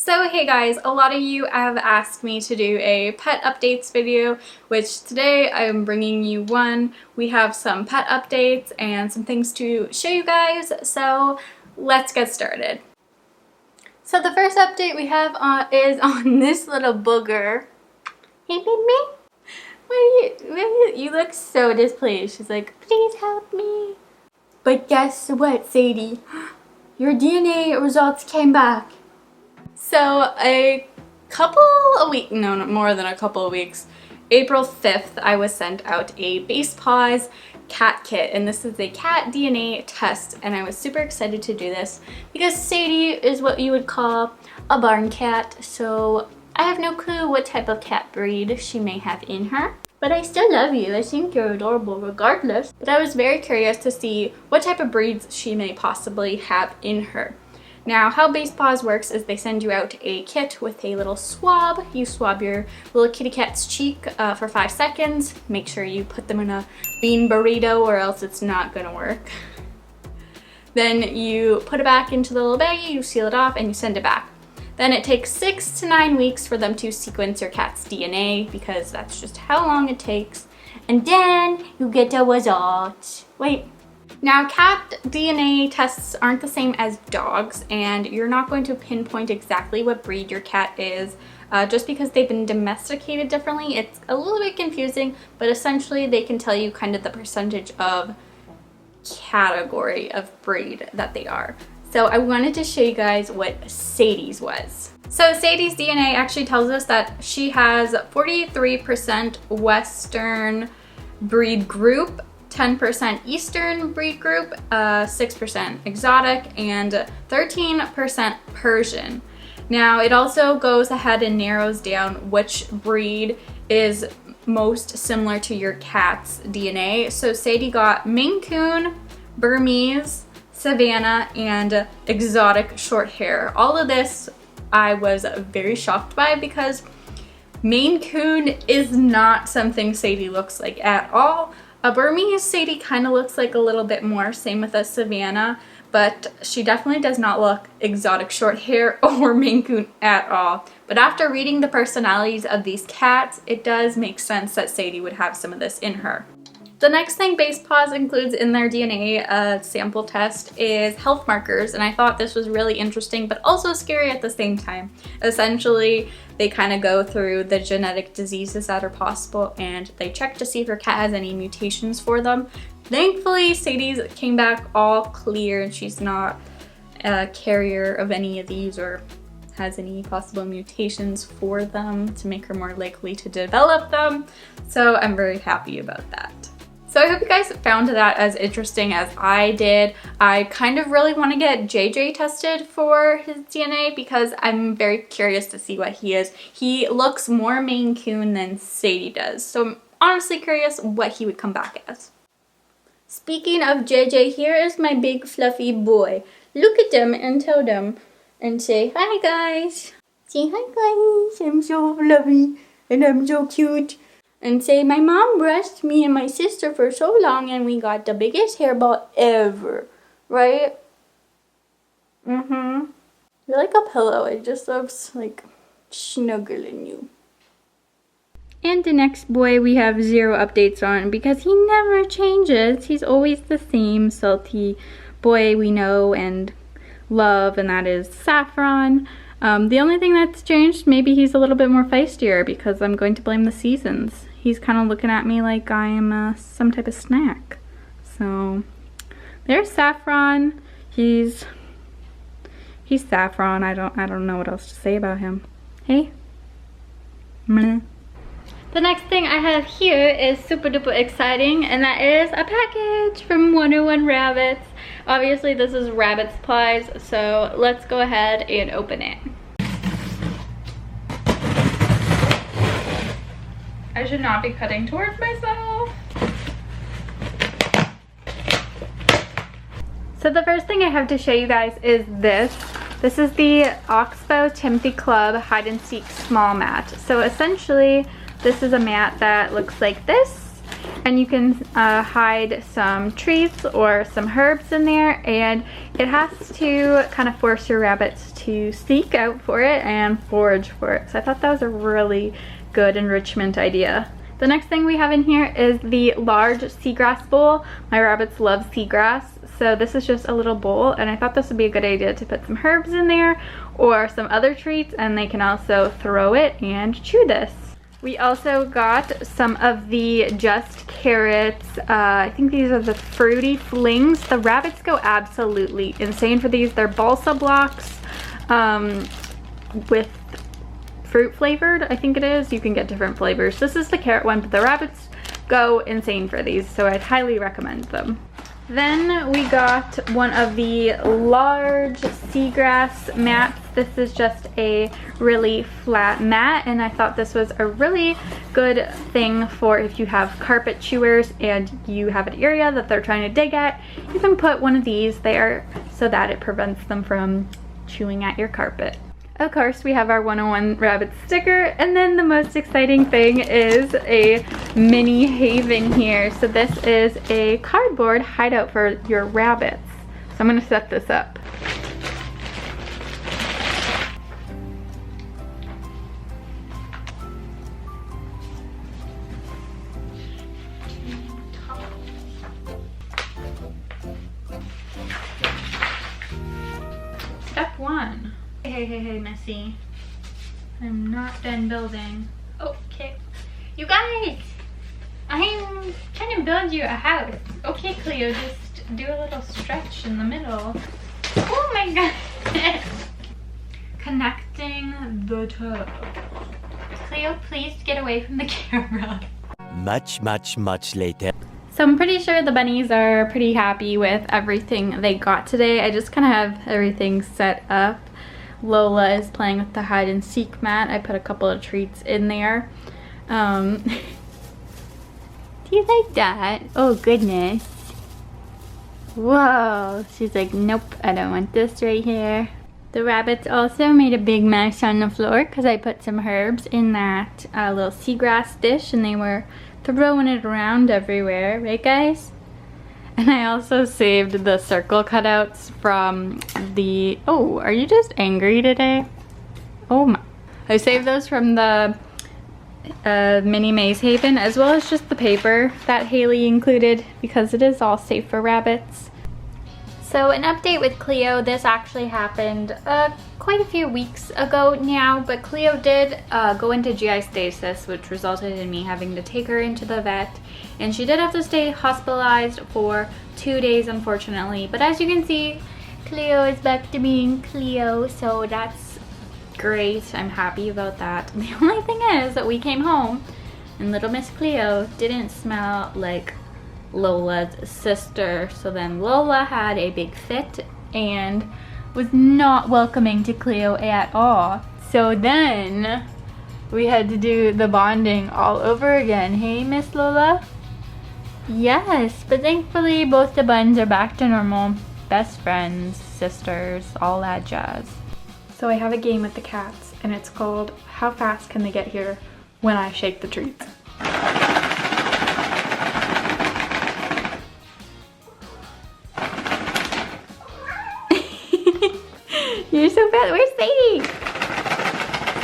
So hey guys, a lot of you have asked me to do a pet updates video, which today I'm bringing you one. We have some pet updates and some things to show you guys, so let's get started. So the first update we have is on this little booger. Hey baby, you look so displeased. She's like, please help me. But guess what, Sadie? Your DNA results came back. So more than a couple of weeks, April 5th, I was sent out a Base Paws cat kit, and this is a cat DNA test, and I was super excited to do this because Sadie is what you would call a barn cat, so I have no clue what type of cat breed she may have in her. But I still love you. I think you're adorable regardless. But I was very curious to see what type of breeds she may possibly have in her. Now, how Base Paws works is they send you out a kit with a little swab. You swab your little kitty cat's cheek for 5 seconds. Make sure you put them in a bean burrito or else it's not gonna work. Then you put it back into the little baggie, you seal it off, and you send it back. Then it takes 6 to 9 weeks for them to sequence your cat's DNA because that's just how long it takes. And then you get the results. Wait. Now, cat DNA tests aren't the same as dogs, and you're not going to pinpoint exactly what breed your cat is just because they've been domesticated differently. It's a little bit confusing, but essentially they can tell you kind of the percentage of category of breed that they are. So I wanted to show you guys what Sadie's was. So Sadie's DNA actually tells us that she has 43% Western breed group, 10% Eastern breed group, 6% exotic, and 13% Persian. Now it also goes ahead and narrows down which breed is most similar to your cat's DNA. So Sadie got Maine Coon, Burmese, Savannah, and exotic short hair. All of this I was very shocked by because Maine Coon is not something Sadie looks like at all. A Burmese Sadie kind of looks like a little bit more, same with a Savannah, but she definitely does not look exotic short hair or Maine Coon at all. But after reading the personalities of these cats, it does make sense that Sadie would have some of this in her. The next thing Base Paws includes in their DNA sample test is health markers, and I thought this was really interesting but also scary at the same time. Essentially, they kind of go through the genetic diseases that are possible and they check to see if your cat has any mutations for them. Thankfully, Sadie's came back all clear and she's not a carrier of any of these or has any possible mutations for them to make her more likely to develop them. So I'm very happy about that. So I hope you guys found that as interesting as I did. I kind of really want to get JJ tested for his DNA because I'm very curious to see what he is. He looks more Maine Coon than Sadie does, so I'm honestly curious what he would come back as. Speaking of JJ, here is my big fluffy boy. Look at them and tell them and say, hi guys. Say hi guys, I'm so fluffy and I'm so cute. And say, my mom brushed me and my sister for so long and we got the biggest hairball ever, right? You're like a pillow. It just loves like snuggling you. And the next boy we have 0 updates on because he never changes. He's always the same salty boy we know and love, and that is Saffron. The only thing that's changed, maybe he's a little bit more feistier because I'm going to blame the seasons. He's kind of looking at me like I am some type of snack. So there's Saffron. He's Saffron. I don't know what else to say about him. Hey. Meh. The next thing I have here is super duper exciting, and that is a package from 101 Rabbits. Obviously this is rabbit supplies, so let's go ahead and open it. I should not be cutting towards myself. So the first thing I have to show you guys is this. This is the Oxbow Timothy Club Hide and Seek Small Mat. So essentially, this is a mat that looks like this, and and you can hide some treats or some herbs in there, and it has to kind of force your rabbits to seek out for it and forage for it. So I thought that was a really good enrichment idea. The next thing we have in here is the large seagrass bowl. My rabbits love seagrass, so this is just a little bowl, and I thought this would be a good idea to put some herbs in there or some other treats, and they can also throw it and chew this. We also got some of the Just Carrots. I think these are the Fruity Flings. The rabbits go absolutely insane for these. They're balsa blocks with fruit flavored, I think it is. You can get different flavors. This is the carrot one, but the rabbits go insane for these, so I'd highly recommend them. Then we got one of the large seagrass mats. This is just a really flat mat, and I thought this was a really good thing for if you have carpet chewers and you have an area that they're trying to dig at. You can put one of these there so that it prevents them from chewing at your carpet. Of course, we have our 101 rabbit sticker, and then the most exciting thing is a mini haven here. So this is a cardboard hideout for your rabbits. So I'm gonna set this up. Step one. Hey, Missy. I'm not done building. Okay. You guys! I'm trying to build you a house. Okay, Cleo, just do a little stretch in the middle. Oh my god! Connecting the tub. Cleo, please get away from the camera. Much later. So I'm pretty sure the bunnies are pretty happy with everything they got today. I just kind of have everything set up. Lola is playing with the hide and seek mat. I put a couple of treats in there. Do you like that? Oh goodness. Whoa. She's like, nope, I don't want this right here. The rabbits also made a big mess on the floor because I put some herbs in that little seagrass dish, and they were throwing it around everywhere, right guys? And I also saved the circle cutouts from the, oh, are you just angry today? Oh my. I saved those from the mini maze haven, as well as just the paper that Haley included, because it is all safe for rabbits. So an update with Cleo. This actually happened quite a few weeks ago now, but Cleo did go into GI stasis, which resulted in me having to take her into the vet, and she did have to stay hospitalized for 2 days, unfortunately. But as you can see, Cleo is back to being Cleo, so that's great. I'm happy about that. The only thing is that we came home and little Miss Cleo didn't smell like Lola's sister, so then Lola had a big fit and was not welcoming to Cleo at all. So then we had to do the bonding all over again. Hey, Miss Lola? Yes, but thankfully both the buns are back to normal. Best friends, sisters, all that jazz. So I have a game with the cats, and it's called How Fast Can They Get Here When I Shake the Treats? You're so bad. Where's Sadie?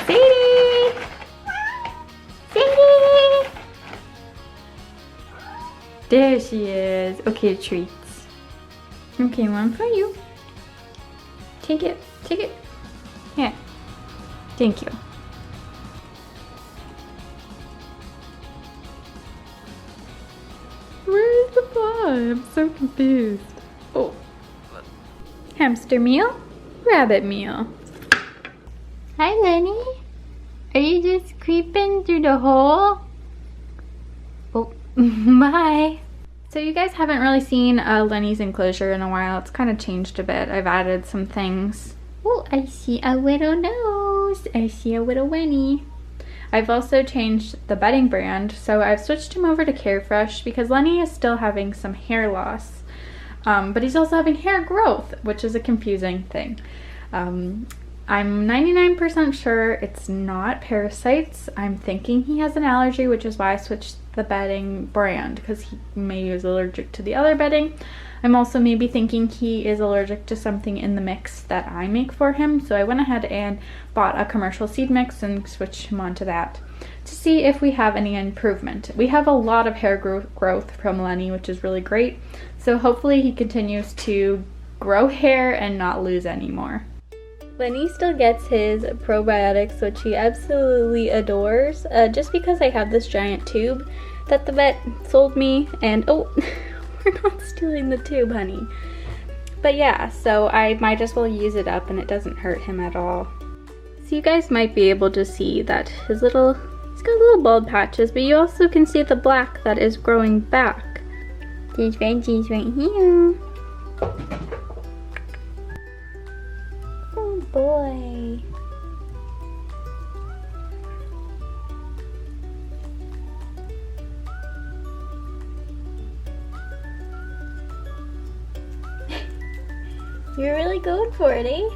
Sadie! Sadie! There she is. Okay, treats. Okay, one for you. Take it. Take it. Here. Thank you. Where's the fly? I'm so confused. Oh. Hamster meal? Rabbit meal. Hi, Lenny. Are you just creeping through the hole? Oh, bye. So you guys haven't really seen Lenny's enclosure in a while. It's kind of changed a bit. I've added some things. Oh, I see a little nose. I see a little Lenny. I've also changed the bedding brand. So I've switched him over to Carefresh because Lenny is still having some hair loss. But he's also having hair growth, which is a confusing thing. I'm 99% sure it's not parasites. I'm thinking he has an allergy, which is why I switched the bedding brand because he maybe is allergic to the other bedding. I'm also maybe thinking he is allergic to something in the mix that I make for him. So I went ahead and bought a commercial seed mix and switched him onto that to see if we have any improvement. We have a lot of hair growth from Lenny, which is really great. So hopefully he continues to grow hair and not lose any more. Lenny still gets his probiotics, which he absolutely adores, just because I have this giant tube that the vet sold me, and oh, we're not stealing the tube, honey. But yeah, so I might as well use it up and it doesn't hurt him at all. So you guys might be able to see that he's got little bald patches, but you also can see the black that is growing back. There's veggies right here. Oh boy. You're really going for it, eh?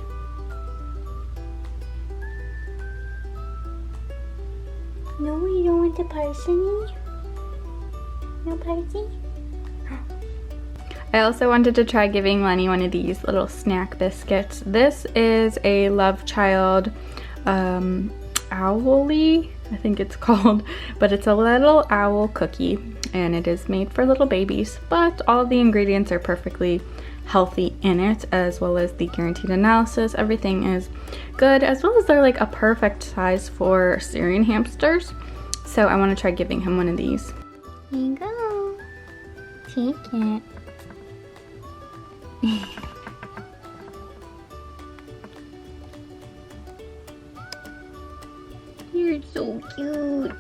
No, you don't want the parsley? No parsley? I also wanted to try giving Lenny one of these little snack biscuits. This is a Love Child owlie, I think it's called, but it's a little owl cookie and it is made for little babies, but all the ingredients are perfectly healthy in it, as well as the guaranteed analysis. Everything is good, as well as they're like a perfect size for Syrian hamsters. So I want to try giving him one of these. Here you go. Take it. You're so cute.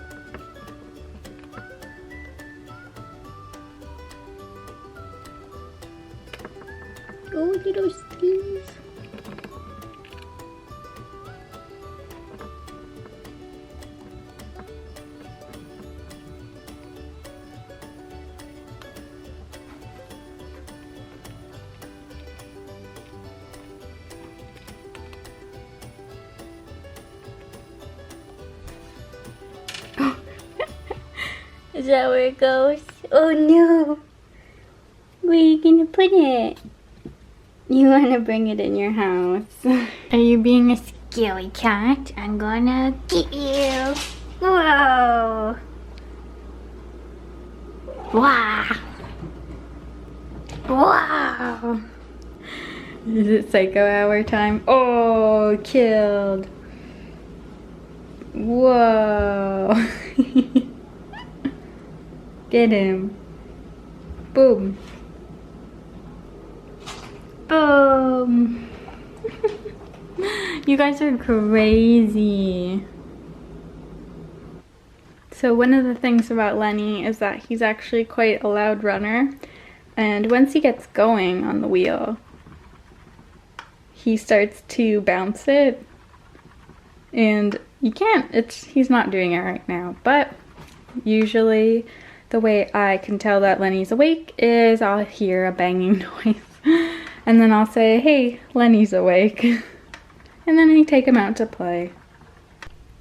Oh, little skins. Is that where it goes? Oh no! Where are you gonna put it? You wanna bring it in your house. Are you being a scary cat? I'm gonna get you. Whoa! Wow! Wow! Is it psycho hour time? Oh, killed! Whoa! Get him. Boom. Boom. You guys are crazy. So one of the things about Lenny is that he's actually quite a loud runner. And once he gets going on the wheel, he starts to bounce it. And you can't, he's not doing it right now, but usually the way I can tell that Lenny's awake is I'll hear a banging noise. And then I'll say, hey, Lenny's awake. And then I take him out to play.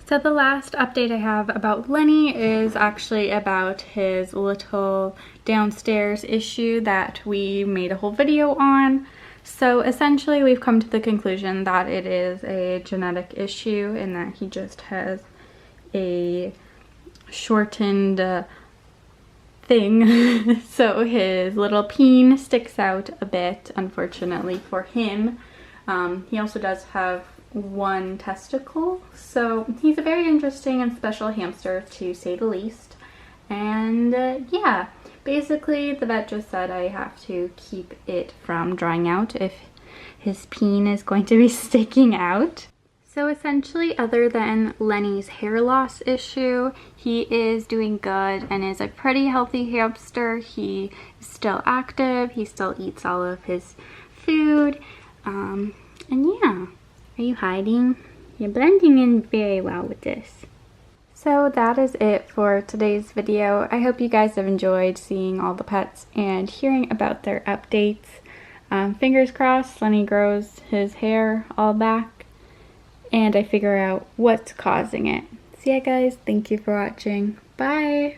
So the last update I have about Lenny is actually about his little downstairs issue that we made a whole video on. So essentially we've come to the conclusion that it is a genetic issue and that he just has a shortened thing. So his little peen sticks out a bit, unfortunately for him. He also does have one testicle, so he's a very interesting and special hamster, to say the least. And yeah, basically the vet just said I have to keep it from drying out if his peen is going to be sticking out. So essentially, other than Lenny's hair loss issue, he is doing good and is a pretty healthy hamster. He is still active, he still eats all of his food, and yeah. Are you hiding? You're blending in very well with this. So that is it for today's video. I hope you guys have enjoyed seeing all the pets and hearing about their updates. Fingers crossed, Lenny grows his hair all back and I figure out what's causing it. So yeah guys, thank you for watching. Bye!